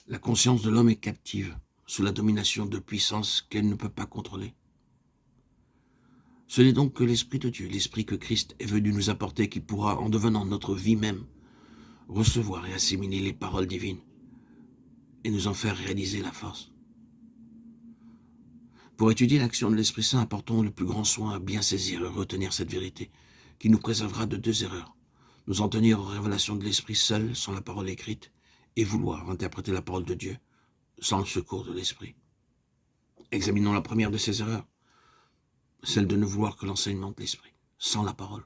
La conscience de l'homme est captive, sous la domination de puissances qu'elle ne peut pas contrôler. Ce n'est donc que l'Esprit de Dieu, l'Esprit que Christ est venu nous apporter, qui pourra, en devenant notre vie même, recevoir et assimiler les paroles divines et nous en faire réaliser la force. Pour étudier l'action de l'Esprit Saint, apportons le plus grand soin à bien saisir et retenir cette vérité, qui nous préservera de deux erreurs. Nous en tenir aux révélations de l'Esprit seul, sans la parole écrite, et vouloir interpréter la parole de Dieu, sans le secours de l'Esprit. Examinons la première de ces erreurs, celle de ne vouloir que l'enseignement de l'Esprit, sans la parole.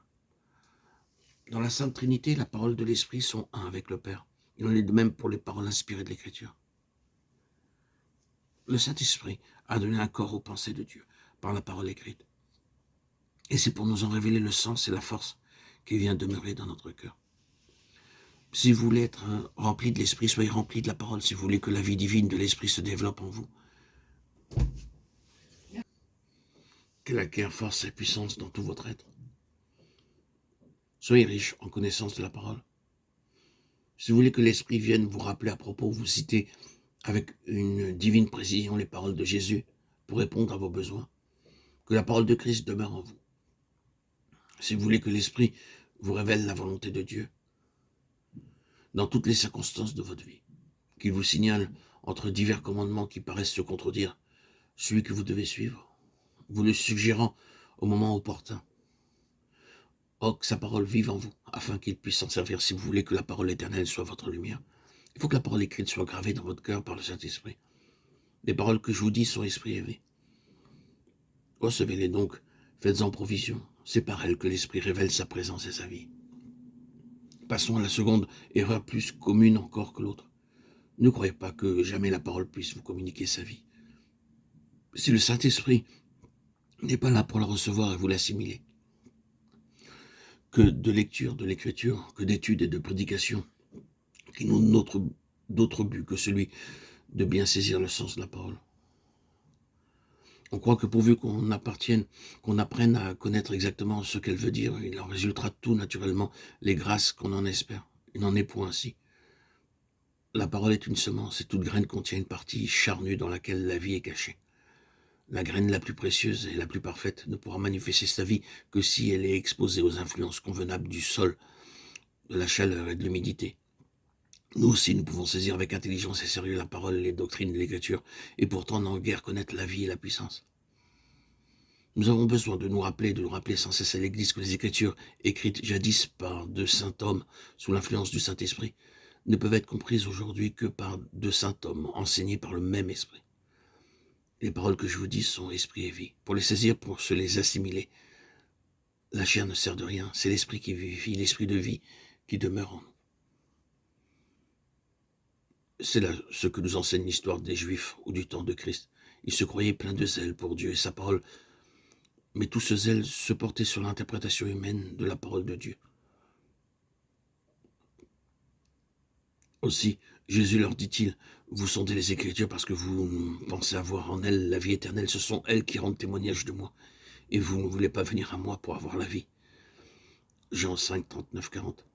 Dans la Sainte Trinité, la parole de l'Esprit sont un avec le Père. Il en est de même pour les paroles inspirées de l'Écriture. Le Saint-Esprit a donné un corps aux pensées de Dieu par la parole écrite. Et c'est pour nous en révéler le sens et la force qui vient demeurer dans notre cœur. Si vous voulez être rempli de l'Esprit, soyez rempli de la parole. Si vous voulez que la vie divine de l'Esprit se développe en vous, qu'elle acquiert force et puissance dans tout votre être. Soyez riche en connaissance de la parole. Si vous voulez que l'Esprit vienne vous rappeler à propos, vous citer avec une divine précision les paroles de Jésus pour répondre à vos besoins, que la parole de Christ demeure en vous. Si vous voulez que l'Esprit vous révèle la volonté de Dieu dans toutes les circonstances de votre vie, qu'il vous signale entre divers commandements qui paraissent se contredire celui que vous devez suivre, vous le suggérant au moment opportun. Oh, que sa parole vive en vous, afin qu'il puisse s'en servir si vous voulez que la parole éternelle soit votre lumière. Il faut que la parole écrite soit gravée dans votre cœur par le Saint-Esprit. Les paroles que je vous dis sont esprit et vie. Recevez-les donc, faites-en provision. C'est par elles que l'Esprit révèle sa présence et sa vie. Passons à la seconde erreur plus commune encore que l'autre. Ne croyez pas que jamais la parole puisse vous communiquer sa vie. Si le Saint-Esprit n'est pas là pour la recevoir et vous l'assimiler, que de lecture de l'Écriture, que d'études et de prédications, qui n'ont d'autre but que celui de bien saisir le sens de la parole. On croit que pourvu qu'on apprenne à connaître exactement ce qu'elle veut dire, il en résultera tout naturellement les grâces qu'on en espère. Il n'en est point ainsi. La parole est une semence et toute graine contient une partie charnue dans laquelle la vie est cachée. La graine la plus précieuse et la plus parfaite ne pourra manifester sa vie que si elle est exposée aux influences convenables du sol, de la chaleur et de l'humidité. Nous aussi, nous pouvons saisir avec intelligence et sérieux la parole et les doctrines de l'Écriture, et pourtant n'en guère connaître la vie et la puissance. Nous avons besoin de nous rappeler sans cesse à l'Église que les Écritures, écrites jadis par de saints hommes sous l'influence du Saint-Esprit, ne peuvent être comprises aujourd'hui que par de saints hommes enseignés par le même Esprit. Les paroles que je vous dis sont esprit et vie. Pour les saisir, pour se les assimiler, la chair ne sert de rien. C'est l'Esprit qui vivifie, l'Esprit de vie qui demeure en nous. C'est là ce que nous enseigne l'histoire des Juifs ou du temps de Christ. Ils se croyaient pleins de zèle pour Dieu et sa parole, mais tout ce zèle se portait sur l'interprétation humaine de la parole de Dieu. Aussi, Jésus leur dit-il, vous sondez les Écritures parce que vous pensez avoir en elles la vie éternelle. Ce sont elles qui rendent témoignage de moi. Et vous ne voulez pas venir à moi pour avoir la vie. Jean 5, 39, 40.